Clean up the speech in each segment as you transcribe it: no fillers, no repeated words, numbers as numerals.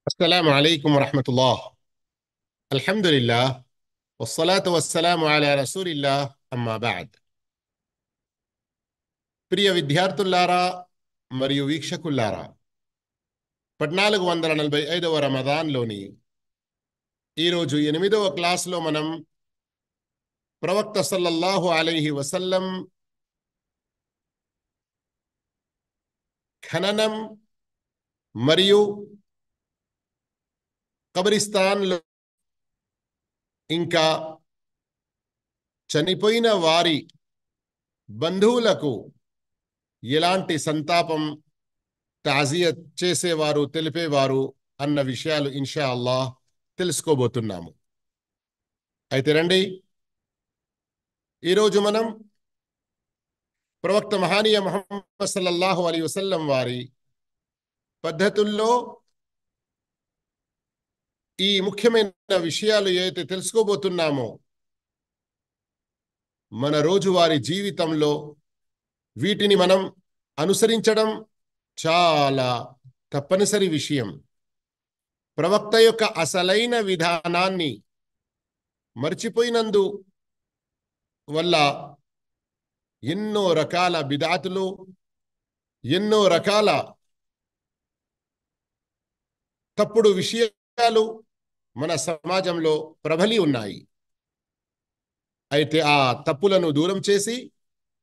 السلام عليكم ورحمة الله. الحمد لله والصلاة والسلام على رسول الله أما بعد. ప్రియ విద్యార్థులారా మరియు వీక్షకులారా, 1445వ రమదాన్లోని ఈరోజు 8వ క్లాసులో మనం ప్రవక్త సల్లల్లాహు అలైహి వసల్లం ఖననం మరియు కబరిస్తాన్లో ఇంకా చనిపోయిన వారి బంధువులకు ఎలాంటి సంతాపం తాజియత్ చేసేవారు తెలిపేవారు అన్న విషయాలు ఇన్షా అల్లాహ్ తెలుసుకోబోతున్నాము. అయితే రండి, ఈరోజు మనం ప్రవక్త మహానీయ ముహమ్మద్ సల్లల్లాహు అలైహి వసల్లం వారి పద్ధతుల్లో ఈ ముఖ్యమైన విషయాలు ఏదైతే తెలుసుకోబోతున్నామో మన రోజువారీ జీవితంలో వీటిని మనం అనుసరించడం చాలా తప్పనిసరి విషయం. ప్రవక్త యొక్క అసలైన విధానాన్ని మర్చిపోయినందు వల్ల ఎన్నో రకాల బిదాతులు, ఎన్నో రకాల తప్పుడు విషయాలు మన సమాజంలో ప్రబలి ఉన్నాయి. అయితే ఆ తప్పులను దూరం చేసి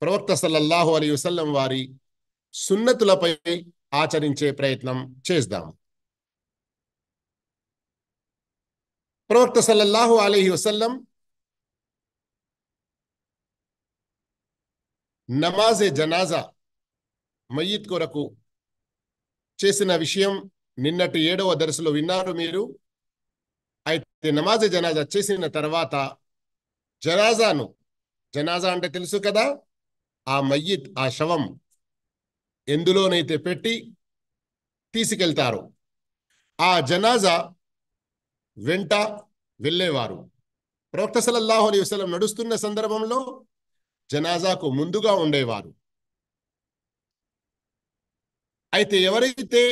ప్రవక్త సల్లల్లాహు అలైహి వసల్లం వారి సున్నతులపై ఆచరించే ప్రయత్నం చేద్దాం. ప్రవక్త సల్లల్లాహు అలైహి వసల్లం నమాజే జనాజా మయ్యిత్ కొరకు చేసిన విషయం నిన్నటి 7వ దర్సులో విన్నారు మీరు. అయితే నమాజే జనాజా చేసిన తర్వాత జనాజా అంటే తెలుసు కదా, ఆ మయ్యిత్, ఆ శవం ఎందులోనైతే పెట్టి తీసుకెళ్తారు, ఆ జనాజా వెంట వెళ్ళేవారు. ప్రవక్త సల్లల్లాహు అలైహి వసల్లం నడుస్తున్న సందర్భంలో జనాజాకు ముందుగా ఉండేవారు. అయితే ఎవరైతే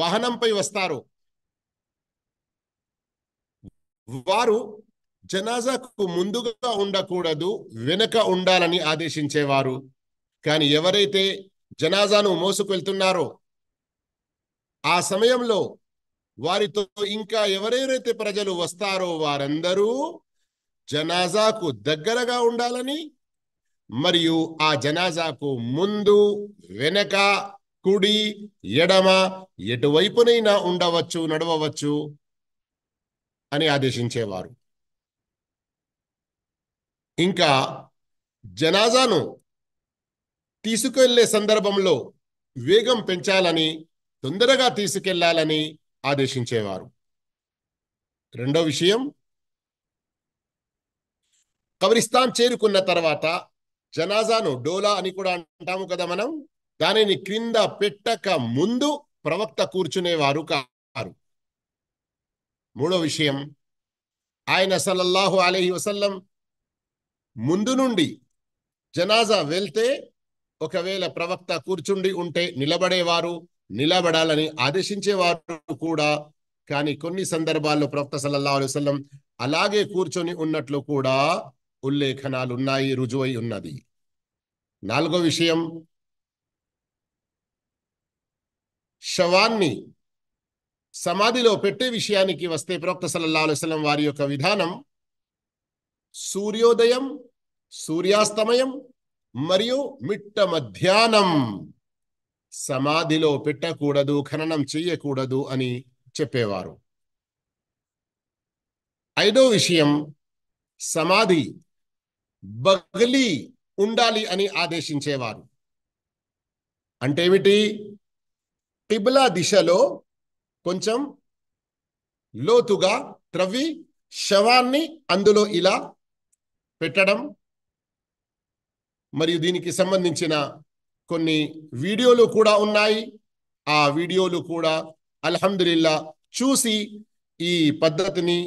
వాహనంపై వస్తారో వారు జనాజాకు ముందుగా ఉండకూడదు, వెనుక ఉండాలని ఆదేశించేవారు. కానీ ఎవరైతే జనాజాను మోసుకెళ్తున్నారో ఆ సమయంలో వారితో ఇంకా ఎవరెవరైతే ప్రజలు వస్తారో వారందరూ జనాజాకు దగ్గరగా ఉండాలని, మరియు ఆ జనాజాకు ముందు, వెనక, కుడి, ఎడమ ఎటువైపునైనా ఉండవచ్చు, నడవవచ్చు అని ఆదేశించేవారు. ఇంకా జనాజాను తీసుకెళ్లే సందర్భంలో వేగం పెంచాలని, తొందరగా తీసుకెళ్లాలని ఆదేశించేవారు. రెండో విషయం, కబ్రిస్తాన్ చేరుకున్న తర్వాత జనాజాను డోలా అని కూడా అంటాము కదా మనం, దానిని క్రింద పెట్టక ముందు ప్రవక్త కూర్చునేవారు కారు. మూడో విషయం, ఆయన సల్లల్లాహు అలైహి వసల్లం ముందు నుండి జనాజా వెళ్తే ఒకవేళ ప్రవక్త కూర్చుండి ఉంటే నిలబడేవారు, నిలబడాలని ఆదేశించేవారు కూడా. కానీ కొన్ని సందర్భాల్లో ప్రవక్త సల్లల్లాహు అలైహి వసల్లం అలాగే కూర్చొని ఉన్నట్లు కూడా ఉల్లేఖనాలు ఉన్నాయి, రుజువై ఉన్నది. నాలుగో విషయం, శవాన్ని సమాధిలో పెట్టే విషయానికి వస్తే ప్రవక్త సల్లల్లాహు అలైహి వసల్లం వారి యొక్క విధానం సూర్యోదయం, సూర్యాస్తమయం మరియు మిట్ట మధ్యాహ్నం సమాధిలో పెట్టకూడదు, ఖననం చెయ్యకూడదు అని చెప్పేవారు. ఐదో విషయం, సమాధి బగలి ఉండాలి అని ఆదేశించేవారు. అంటే ఏమిటి? కిబ్లా దిశలో కొంచెం లోతుగా త్రవ్వి శవాన్ని అందులో ఇలా పెట్టడం. మరియు దీనికి సంబంధించిన కొన్ని వీడియోలు కూడా ఉన్నాయి. ఆ వీడియోలు కూడా అల్హమ్దులిల్లా చూసి ఈ పద్ధతిని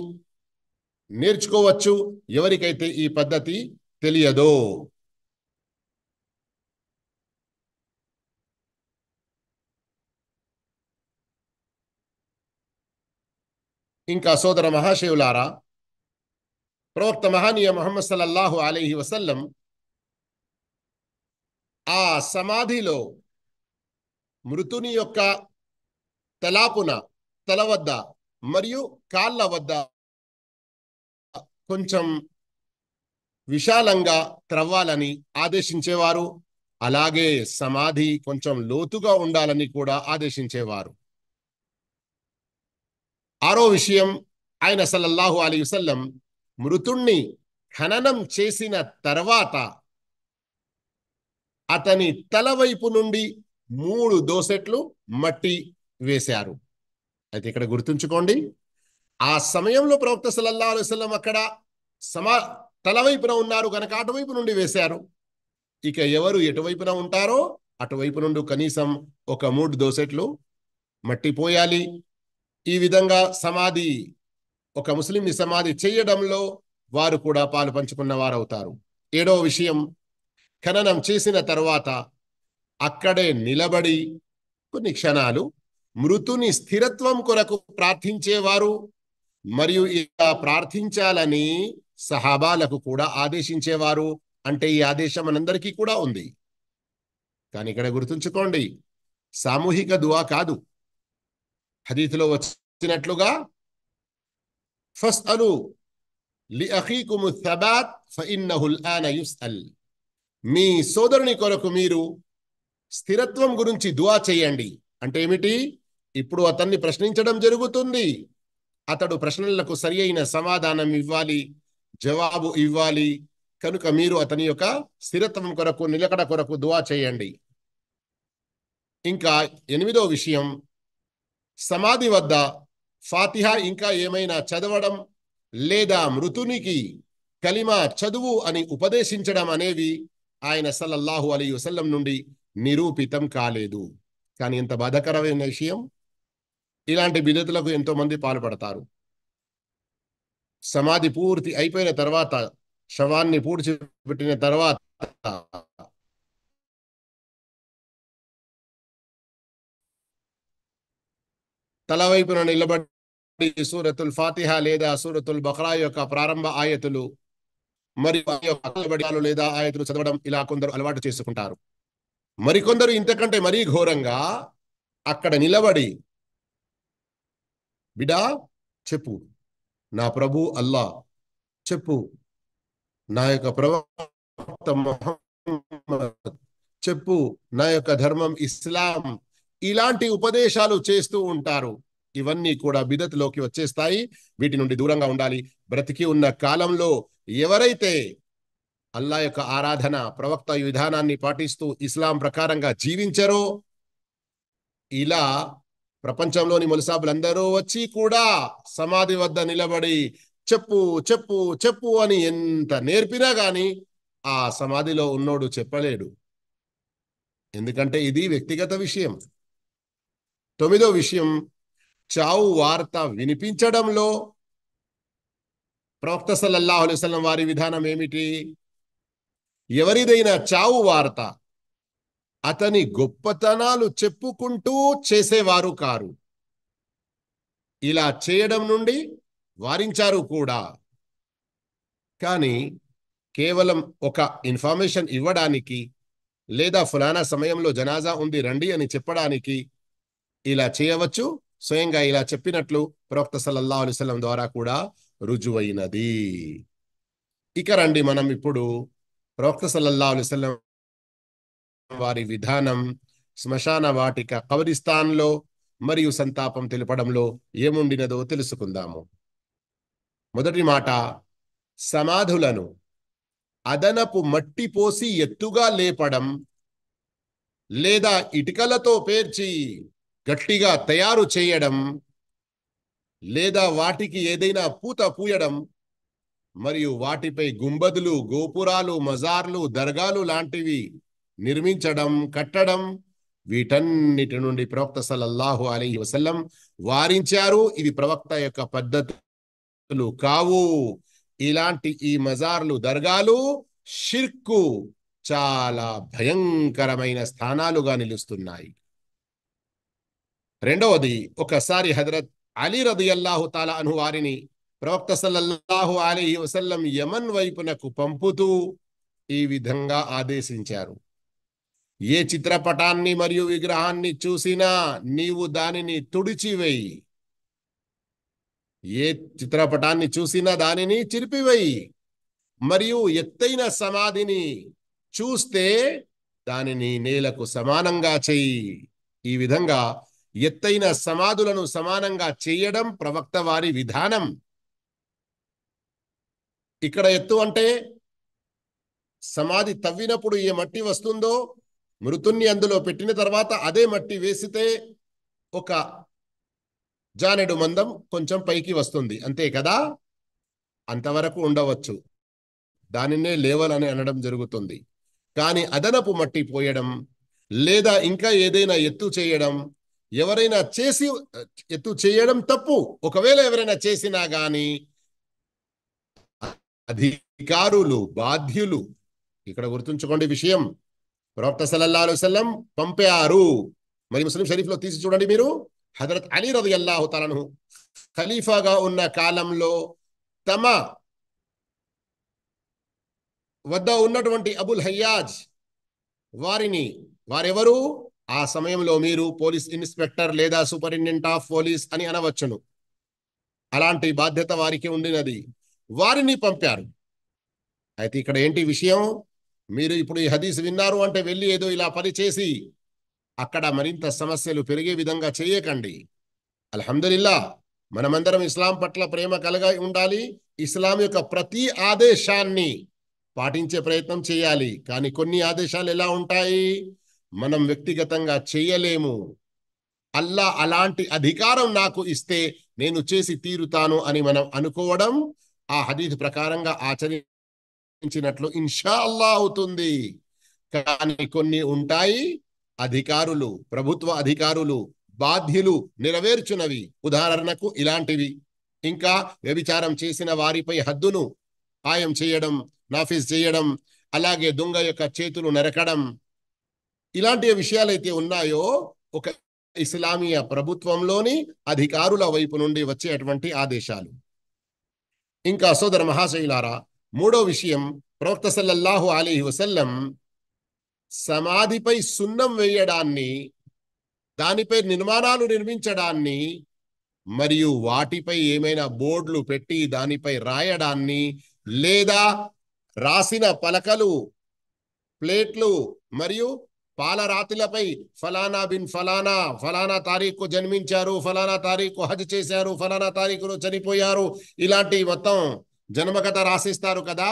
నేర్చుకోవచ్చు, ఎవరికైతే ఈ పద్ధతి తెలియదో. ఇంకా సోదర మహాశివులారా, ప్రవక్త మహానీయ ముహమ్మద్ సల్లల్లాహు అలైహి వసల్లం ఆ సమాధిలో మృతుని యొక్క తల వద్ద మరియు కాళ్ళ వద్ద కొంచెం విశాలంగా త్రవ్వాలని ఆదేశించేవారు. అలాగే సమాధి కొంచెం లోతుగా ఉండాలని కూడా ఆదేశించేవారు. ఆరో విషయం, ఆయన సల్లల్లాహు అలైహి వసల్లం మృతుణ్ణి ఖననం చేసిన తర్వాత అతని తల వైపు నుండి 3 దోసెట్లు మట్టి వేశారు. అయితే ఇక్కడ గుర్తుంచుకోండి, ఆ సమయంలో ప్రవక్త సల్లల్లాహు అలైహి వసల్లం అక్కడ తల వైపున ఉన్నారు కనుక అటువైపు నుండి వేశారు. ఇక ఎవరు ఎటువైపున ఉంటారో అటువైపు నుండి కనీసం ఒక 3 దోసెట్లు మట్టి పోయాలి. ఈ విధంగా ఒక ముస్లింని సమాధి చేయడంలో వారు కూడా పాలు పంచుకున్న వారవుతారు. 7వ విషయం, ఖననం చేసిన తర్వాత అక్కడే నిలబడి కొన్ని క్షణాలు మృతుని స్థిరత్వం కొరకు ప్రార్థించేవారు. మరియు ఇలా ప్రార్థించాలని సహాబాలకు కూడా ఆదేశించేవారు. అంటే ఈ ఆదేశం మనందరికీ కూడా ఉంది. కానీ ఇక్కడ గుర్తుంచుకోండి, సామూహిక దువా కాదు. హదీసులో వచ్చినట్లుగా ఫస్అలు లిఅఖీకుము థబాత్ ఫఇన్నహుల్ ఆన యుస్అల్, మీ సోదరుని కొరకు మీరు స్థిరత్వం గురించి దువా చేయండి. అంటే ఏమిటి? ఇప్పుడు అతన్ని ప్రశ్నించడం జరుగుతుంది. అతడు ప్రశ్నలకు సరి అయిన సమాధానం ఇవ్వాలి, జవాబు ఇవ్వాలి. కనుక మీరు అతని యొక్క స్థిరత్వం కొరకు, నిలకడ కొరకు దువా చేయండి. ఇంకా 8వ విషయం, సమాధి వద్ద ఫాతిహా ఇంకా ఏమైనా చదవడం లేదా మృతునికి కలిమా చదువు అని ఉపదేశించడం అనేవి ఆయన సల్లల్లాహు అలైహి వసల్లం నుండి నిరూపితం కాలేదు. కానీ ఎంత బాధాకరమైన విషయం, ఇలాంటి బిదతులకు ఎంతో మంది పాల్పడతారు. సమాధి పూర్తి అయిపోయిన తర్వాత, శవాన్ని పూడ్చిపెట్టిన తర్వాత తల వైపున నిలబడి సూరతుల్ ఫాతిహా లేదా సూరతుల్ బఖరా యొక్క ప్రారంభ ఆయతులు మరియు లేదా ఆయతులు చదవడం ఇలా కొందరు అలవాటు చేసుకుంటారు. మరికొందరు ఇంతకంటే మరీ ఘోరంగా అక్కడ నిలబడి, బిడా చెప్పు, నా ప్రభు అల్లా చెప్పు, నా యొక్క ప్రవక్త ముహమ్మద్ చెప్పు, నా యొక్క ధర్మం ఇస్లాం, ఇలాంటి ఉపదేశాలు చేస్తూ ఉంటారు. ఇవన్నీ కూడా బిదత్లోకి వచ్చేస్తాయి. వీటి నుండి దూరంగా ఉండాలి. బ్రతికి ఉన్న కాలంలో ఎవరైతే అల్లా యొక్క ఆరాధన, ప్రవక్త విధానాన్ని పాటిస్తూ ఇస్లాం ప్రకారంగా జీవించరో, ఇలా ప్రపంచంలోని ములసాబులందరూ వచ్చి కూడా సమాధి వద్ద నిలబడి చెప్పు చెప్పు చెప్పు అని ఎంత నేర్పినా గాని ఆ సమాధిలో ఉన్నోడు చెప్పలేడు. ఎందుకంటే ఇది వ్యక్తిగత విషయం. 9వ విషయం, చావు వార్త వినిపించడంలో ప్రవక్త సల్లల్లాహు అలైహి వసల్లం వారి విధానం ఏమిటి? ఎవరిదైనా చావు వార్త అతని గొప్పతనాలు చెప్పుకుంటూ చేసేవారు కారు. ఇలా చేయడం నుండి వారించారు కూడా. కానీ కేవలం ఒక ఇన్ఫర్మేషన్ ఇవ్వడానికి లేదా ఫలానా సమయంలో జనాజా ఉంది రండి అని చెప్పడానికి ఇలా చేయవచ్చు. స్వయంగా ఇలా చెప్పినట్లు ప్రవక్త సల్లల్లాహు అలైహి వసల్లం ద్వారా కూడా రుజువైనది. ఇక రండి, మనం ఇప్పుడు ప్రవక్త సల్లల్లాహు అలైహి వసల్లం వారి విధానం శ్మశాన వాటిక, కబరిస్తాన్లో మరియు సంతాపం తెలపడంలో ఏముండినదో తెలుసుకుందాము. మొదటి మాట, సమాధులను అదనపు మట్టి పోసి ఎత్తుగా లేపడం లేదా ఇటుకలతో పేర్చి గట్టిగా తయారు చేయడం లేదా వాటికి ఏదైనా పూత పూయడం మరియు వాటిపై గుంబదులు, గోపురాలు, మజార్లు, దర్గాలు లాంటివి నిర్మించడం, కట్టడం, వీటన్నిటి నుండి ప్రవక్త సల్లల్లాహు అలైహి వసల్లం వారించారు. ఇది ప్రవక్త యొక్క పద్ధతులు కావు. ఇలాంటి ఈ మజార్లు, దర్గాలు షిర్కు చాలా భయంకరమైన స్థానాలుగా నిలుస్తున్నాయి. రెండవది, ఒకసారి హజరత్ అలీ రదియల్లాహు తాలా అన్హు వారిని ప్రవక్త సల్లల్లాహు అలైహి వసల్లం యమన్ వైపునకు పంపుతూ ఈ విధంగా ఆదేశించారు. ఏ చిత్రపటాన్ని మరియు విగ్రహాన్ని చూసినా నీవు దానిని తుడిచివేయి. ఏ చిత్రపటాన్ని చూసినా దానిని చిరిపివేయి. మరియు ఎత్తైన సమాధిని చూస్తే దానిని నేలకు సమానంగా చెయ్యి. ఈ విధంగా ఎత్తైన సమాధులను సమానంగా చేయడం ప్రవక్త వారి విధానం. ఇక్కడ ఎత్తు అంటే సమాధి తవ్వినప్పుడు ఏ మట్టి వస్తుందో మృతుణ్ణి అందులో పెట్టిన తర్వాత అదే మట్టి వేసితే ఒక జానెడు మందం కొంచెం పైకి వస్తుంది, అంతే కదా. అంతవరకు ఉండవచ్చు, దానినే లేవల్ అని అనడం జరుగుతుంది. కానీ అదనపు మట్టి పోయడం లేదా ఇంకా ఏదైనా ఎత్తు చేయడం, ఎవరైనా చేసి ఎత్తు చేయడం తప్పు. ఒకవేళ ఎవరైనా చేసినా గాని అధికారులు, బాధ్యులు, ఇక్కడ గుర్తుంచుకోండి విషయం, ప్రవక్త సల్లల్లాహు అలైహి వసల్లం పంపారు. మరి ముస్లిం షరీఫ్లో తీసి చూడండి మీరు, హజరత్ అలీ రదియల్లాహు తఆలా అన్హు ఖలీఫాగా ఉన్న కాలంలో తమ వద్ద ఉన్నటువంటి అబుల్ హయ్యాజ్ వారెవరు? ఆ సమయంలో మీరు పోలీస్ ఇన్స్పెక్టర్ లేదా సూపరింటెండెంట్ ఆఫ్ పోలీస్ అని అనవచ్చును, అలాంటి బాధ్యత వారికి ఉండినది. వారిని పంపారు. అయితే ఇక్కడ ఏంటి విషయం, మీరు ఇప్పుడు ఈ హదీస్ విన్నారు అంటే వెళ్ళి ఏదో ఇలా పని చేసి అక్కడ మరింత సమస్యలు పెరిగే విధంగా చేయకండి. అల్హమ్దులిల్లా, మనమందరం ఇస్లాం పట్ల ప్రేమ కలగా ఉండాలి. ఇస్లాం యొక్క ప్రతి ఆదేశాన్ని పాటించే ప్రయత్నం చేయాలి. కానీ కొన్ని ఆదేశాలు ఎలా ఉంటాయి, మనం వ్యక్తిగతంగా చేయలేము. అల్లా అలాంటి అధికారం నాకు ఇస్తే నేను చేసి తీరుతాను అని మనం అనుకోవడం ఆ హదీస్ ప్రకారంగా ఆచరించినట్లు ఇన్షా అల్లా అవుతుంది. కానీ కొన్ని ఉంటాయి, అధికారులు, ప్రభుత్వ అధికారులు, బాధ్యులు నెరవేర్చునవి. ఉదాహరణకు ఇలాంటివి. ఇంకా వ్యభిచారం చేసిన వారిపై హద్దును ఖాయం చేయడం, నాఫీజ్ చేయడం, అలాగే దొంగ యొక్క చేతులు నరకడం, ఇలాంటి విషయాలైతే ఉన్నాయో ఒక ఇస్లామీయ ప్రభుత్వంలోని అధికారుల వైపు నుండి వచ్చేటువంటి ఆదేశాలు. ఇంకా సోదర మహాశయులారా, మూడో విషయం, ప్రవక్త సల్లల్లాహు అలైహి వసల్లం సమాధిపై సున్నం వేయడాన్ని, దానిపై నిర్మాణాలు నిర్మించడాన్ని మరియు వాటిపై ఏమైనా బోర్డులు పెట్టి దానిపై రాయడాన్ని లేదా రాసిన పలకలు, ప్లేట్లు మరియు పాలరాతిలపై ఫలానా బిన్ ఫలానా, ఫలానా తారీఖు జన్మించారు, ఫలానా తారీఖు హజ్ చేశారు, ఫలానా తారీఖులో చనిపోయారు, ఇలాంటి మొత్తం జన్మకథ రాసిస్తారు కదా,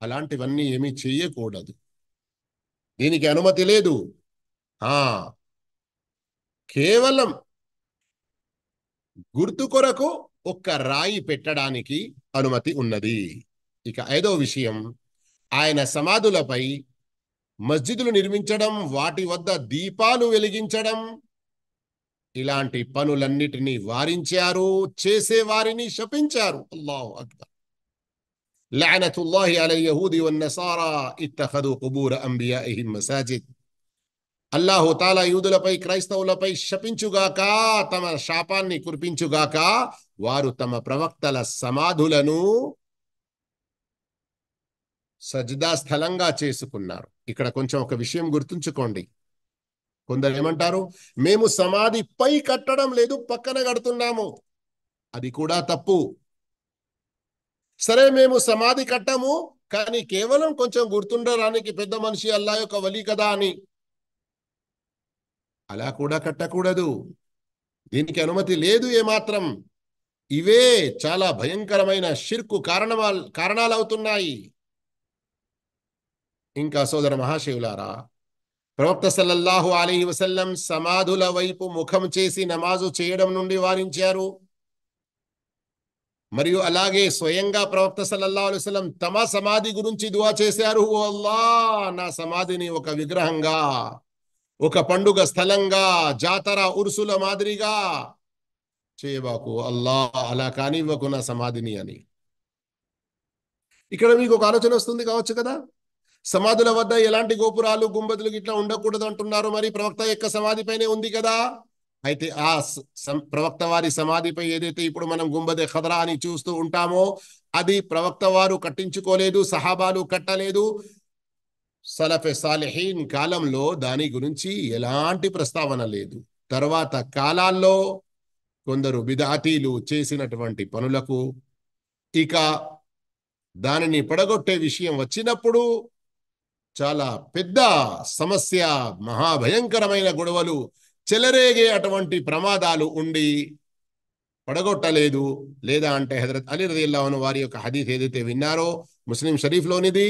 అలాంటివన్నీ ఏమీ చేయకూడదు. దీనికి అనుమతి లేదు. కేవలం గుర్తు కొరకు ఒక్క రాయి పెట్టడానికి అనుమతి ఉన్నది. ఇక ఐదో విషయం, ఆయన సమాధులపై మస్జిదులు నిర్మించడం, వాటి వద్ద దీపాలు వెలిగించడం, ఇలాంటి పనులన్నిటినీ వారించారు, చేసేవారిని శపించారు. అల్లాహు అక్బర్. లఅనతుల్లాహి అలల్ యహూది వన్నసారా ఇత్తఖదు ఖుబూర అంబియాఇహిం మసాజిద్. అల్లాహు తాలా యూదులపై, క్రైస్తవులపై శపించుగాక, తమ శాపాన్ని కురిపించుగాక, వారు తమ ప్రవక్తల సమాధులను సజ్దా స్థలంగా చేసుకున్నారు. ఇక్కడ కొంచెం ఒక విషయం గుర్తుంచుకోండి. కొందరు ఏమంటారు, మేము సమాధి పై కట్టడం లేదు, పక్కన కడుతున్నాము. అది కూడా తప్పు. సరే, మేము సమాధి కట్టము, కానీ కేవలం కొంచెం గుర్తుండడానికి పెద్ద మనిషి అల్లా యొక్క వలి కదా అని, అలా కూడా కట్టకూడదు. దీనికి అనుమతి లేదు ఏమాత్రం. ఇవే చాలా భయంకరమైన షిర్కు కారణాలు అవుతున్నాయి. ఇంకా సోదర మహాశివులారా, ప్రవక్త సల్లల్లాహు అలైహి వసల్లం సమాధుల వైపు ముఖం చేసి నమాజు చేయడం నుండి వారించారు. మరియు అలాగే స్వయంగా ప్రవక్త సల్లల్లాహు అలైహి వసల్లం తమ సమాధి గురించి దుఆ చేశారు, ఓ అల్లాహ్, నా సమాధిని ఒక విగ్రహంగా, ఒక పండుగ స్థలంగా, జాతర ఉరుసుల మాదిరిగా చేయబాకు అల్లాహ్, అలా కానివ్వకు నా సమాధిని అని. ఇక్కడ మీకు ఒక ఆలోచన వస్తుంది కావచ్చు కదా, సమాధుల వద్ద ఎలాంటి గోపురాలు, గుంబదులు ఇట్లా ఉండకూడదు అంటున్నారు, మరి ప్రవక్త యొక్క సమాధిపైనే ఉంది కదా. అయితే ఆ ప్రవక్త వారి సమాధిపై ఏదైతే ఇప్పుడు మనం గుంబదే ఖదరా అని చూస్తూ ఉంటామో అది ప్రవక్త వారు కట్టించుకోలేదు, సహాబాలు కట్టలేదు. సలఫె సాలిహీన్ కాలంలో దాని గురించి ఎలాంటి ప్రస్తావన లేదు. తర్వాత కాలాల్లో కొందరు బిదాతీలు చేసినటువంటి పనులకు ఇక దానిని పడగొట్టే విషయం వచ్చినప్పుడు చాలా పెద్ద సమస్య, మహాభయంకరమైన గొడవలు చెలరేగే అటువంటి ప్రమాదాలు ఉండి పడగొట్టలేదు. లేదా అంటే హజరత్ అలీ రదియల్లాహు అన్హు వారి యొక్క హదీస్ ఏదైతే విన్నారో ముస్లిం షరీఫ్లోనిది,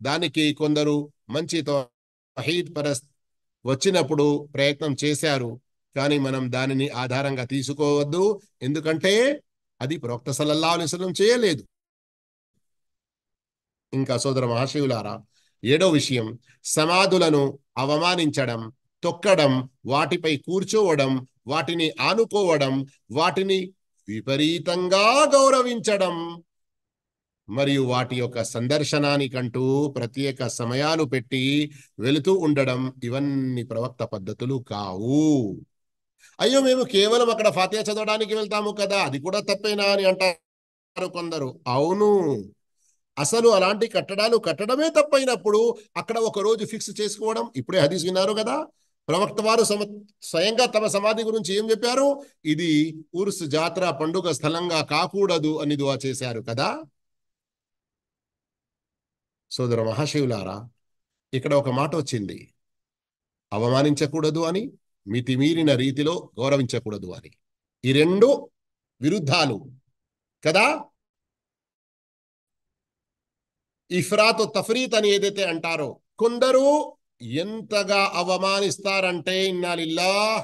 దానికి కొందరు మంచి తౌహీద్ పరస్త్ వచ్చినప్పుడు ప్రయత్నం చేశారు. కానీ మనం దానిని ఆధారంగా తీసుకోవద్దు, ఎందుకంటే అది ప్రవక్త సల్లల్లాహు అలైహి వసల్లం చేయలేదు. ఇంకా సోదర మహాశివులారా, 7వ విషయం సమాధులను అవమానించడం, తొక్కడం, వాటిపై కూర్చోవడం, వాటిని ఆనుకోవడం, వాటిని విపరీతంగా గౌరవించడం మరియు వాటి యొక్క సందర్శనానికంటూ ప్రత్యేక సమయాలు పెట్టి వెళుతూ ఉండడం, ఇవన్నీ ప్రవక్త పద్ధతులు కావు. అయ్యో మేము కేవలం అక్కడ ఫాతిహా చదవడానికి వెళ్తాము కదా, అది కూడా తప్పేనా అని అంటారు కొందరు. అవును, అసలు అలాంటి కట్టడాలు కట్టడమే తప్పైనప్పుడు అక్కడ ఒక రోజు ఫిక్స్ చేసుకోవడం. ఇప్పుడే హదీస్ విన్నారు కదా, ప్రవక్త వారు స్వయంగా తమ సమాధి గురించి ఏం చెప్పారు? ఇది ఉర్స్ జాతర పండుగ స్థలంగా కాకూడదు అని దువా చేశారు కదా. సోదర మహాశివులారా, ఇక్కడ ఒక మాట వచ్చింది, అవమానించకూడదు అని, మితిమీరిన రీతిలో గౌరవించకూడదు అని. ఈ రెండు విరుద్ధాలు కదా. ఇఫ్రాత్ తఫరీత్ అని ఏదైతే అంటారో, కొందరు ఎంతగా అవమానిస్తారంటే, ఇన్నాలిల్లాహ్,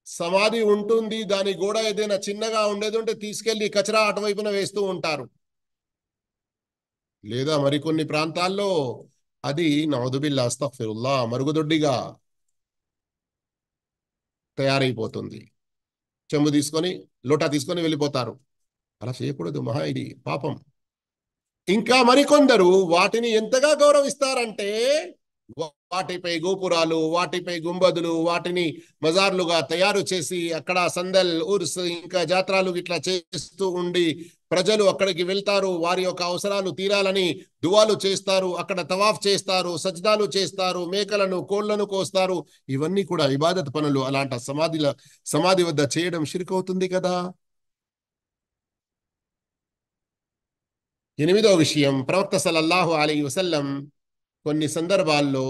సమాధి ఉంటుంది, దాని గోడ ఏదైనా చిన్నగా ఉండేది ఉంటే తీసుకెళ్లి కచరా అటువైపున వేస్తూ ఉంటారు. లేదా మరికొన్ని ప్రాంతాల్లో అది నౌదుబిల్లా అస్తగ్ఫిరుల్లా మరుగుదొడ్డిగా తయారైపోతుంది. చెంబు తీసుకొని లోటా తీసుకొని వెళ్ళిపోతారు. అలా చేయకూడదు, మహా ఇది పాపం. ఇంకా మరికొందరు వాటిని ఎంతగా గౌరవిస్తారంటే వాటిపై గోపురాలు, వాటిపై గుంబదులు, వాటిని మజార్లుగా తయారు చేసి అక్కడ సందల్, ఉర్స్, ఇంకా జాతరాలు ఇట్లా చేస్తూ ఉండి ప్రజలు అక్కడికి వెళ్తారు, వారి యొక్క అవసరాలు తీరాలని దువాలు చేస్తారు, అక్కడ తవాఫ్ చేస్తారు, సజ్దాలు చేస్తారు, మేకలను కోళ్లను కోస్తారు. ఇవన్నీ కూడా ఇబాదత్ పనులు. అలాంటి సమాధి వద్ద చేయడం షిర్క్ అవుతుంది కదా. 8వ విషయం, ప్రవక్త సల్లల్లాహు అలైహి వసల్లం కొన్ని సందర్భాల్లో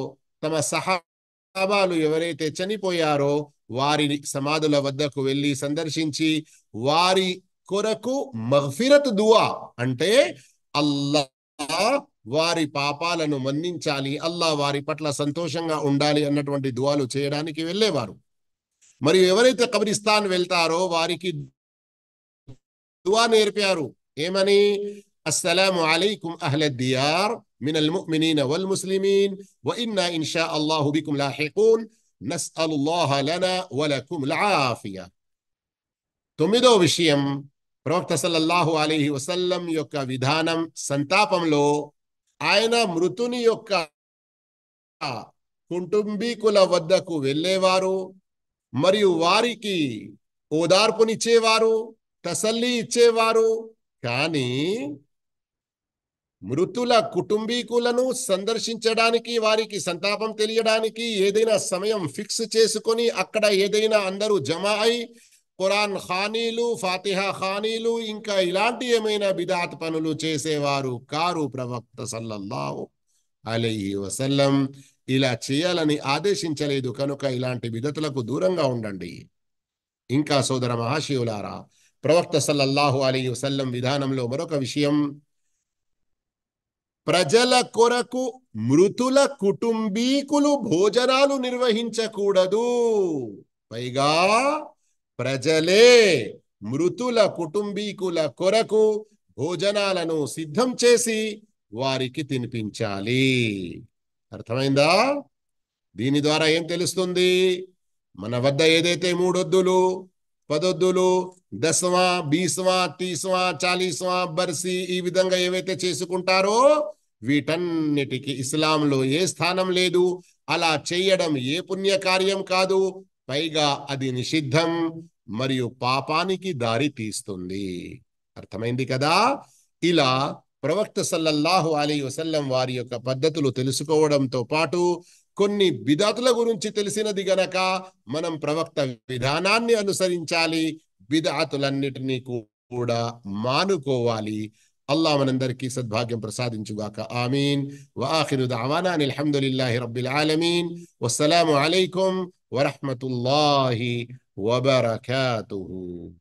తమ సహాబాలు ఎవరైతే చనిపోయారో వారి సమాధుల వద్దకు వెళ్ళి సందర్శించి వారి కొరకు మగ్ఫిరత్ దువా, అంటే అల్లాహ్ వారి పాపాలను మన్నించాలి, అల్లాహ్ వారి పట్ల సంతోషంగా ఉండాలి అన్నటువంటి దువాలు చేయడానికి వెళ్ళేవారు. మరియు ఎవరైతే కబ్రిస్తాన్ వెళ్తారో వారికి దువా నేర్పారు. ఏమని? అస్సలాము అలైకుం అహ్ల దియార్ మినల్ ముమినీన వల్ ముస్లిమీన్ వ ఇన్నా ఇన్షా అల్లాహు బికుం లాహికూన్ నస్అలుల్లాహ లనా వలకుం ఆఫియా. 9వ విషయం, ప్రవక్త సల్లల్లాహు అలైహి వసల్లం యొక్క విధానం సంతాపంలో ఆయన మృతుని యొక్క కుటుంబీకుల వద్దకు వెళ్ళేవారు మరియు వారికి ఓదార్పునిచ్చేవారు, తసల్లి ఇచ్చేవారు. కానీ మృతుల కుటుంబీకులను సందర్శించడానికి, వారికి సంతాపం తెలియడానికి ఏదైనా సమయం ఫిక్స్ చేసుకొని అక్కడ ఏదైనా అందరూ జమా అయి ఖురాన్ ఖానీలు, ఫాతిహా ఖానీలు, ఇంకా ఇలాంటి ఏమైనా బిదాత్ పనులు చేసేవారు కారు. ప్రవక్త సల్లల్లాహు అలైహి వసల్లం ఇలా చేయాలని ఆదేశించలేదు కనుక ఇలాంటి బిదతులకు దూరంగా ఉండండి. ఇంకా సోదర మహాశివులారా, ప్రవక్త సల్లల్లాహు అలైహి వసల్లం విధానంలో మరొక విషయం, ప్రజల కొరకు మృతుల కుటుంబీకులు భోజనాలు నిర్వహించకూడదు. పైగా ప్రజలే మృతుల కుటుంబీకుల కొరకు భోజనాలను సిద్ధం చేసి వారికి తినిపించాలి. అర్థమైందా? దీని ద్వారా ఏం తెలుస్తుంది? మన వద్ద ఏదైతే 3 ఒద్దులు, 10 ఒద్దులు, 10వాं, 20వాं, 30వాं, 40వాं బర్సీ ఈ విధంగా ఏవైతే చేసుకుంటారో వీటన్నిటికీ ఇస్లాంలో ఏ స్థానం లేదు. అలా చేయడం ఏ పుణ్య కార్యం కాదు. పైగా అది నిషిద్ధం మరియు పాపానికి దారి తీస్తుంది. అర్థమైంది కదా? ఇలా ప్రవక్త సల్లల్లాహు అలైహి వసల్లం వారి యొక్క పద్ధతులు తెలుసుకోవడంతో పాటు కొన్ని బిదాతుల గురించి తెలిసినది గనక మనం ప్రవక్త విధానాన్ని అనుసరించాలి, బిదాతులన్నిటినీ కూడా మానుకోవాలి. అల్లాహ్ మనందరికీ సద్భాగ్యం ప్రసాదించుగాక. ఆమీన్. వఆఖిరు దఅవానా అనిల్ హమ్దులిల్లాహి రబ్బిల్ ఆలమీన్. వస్సలాము అలైకుం వరహ్మతుల్లాహి వబరకాతుహు.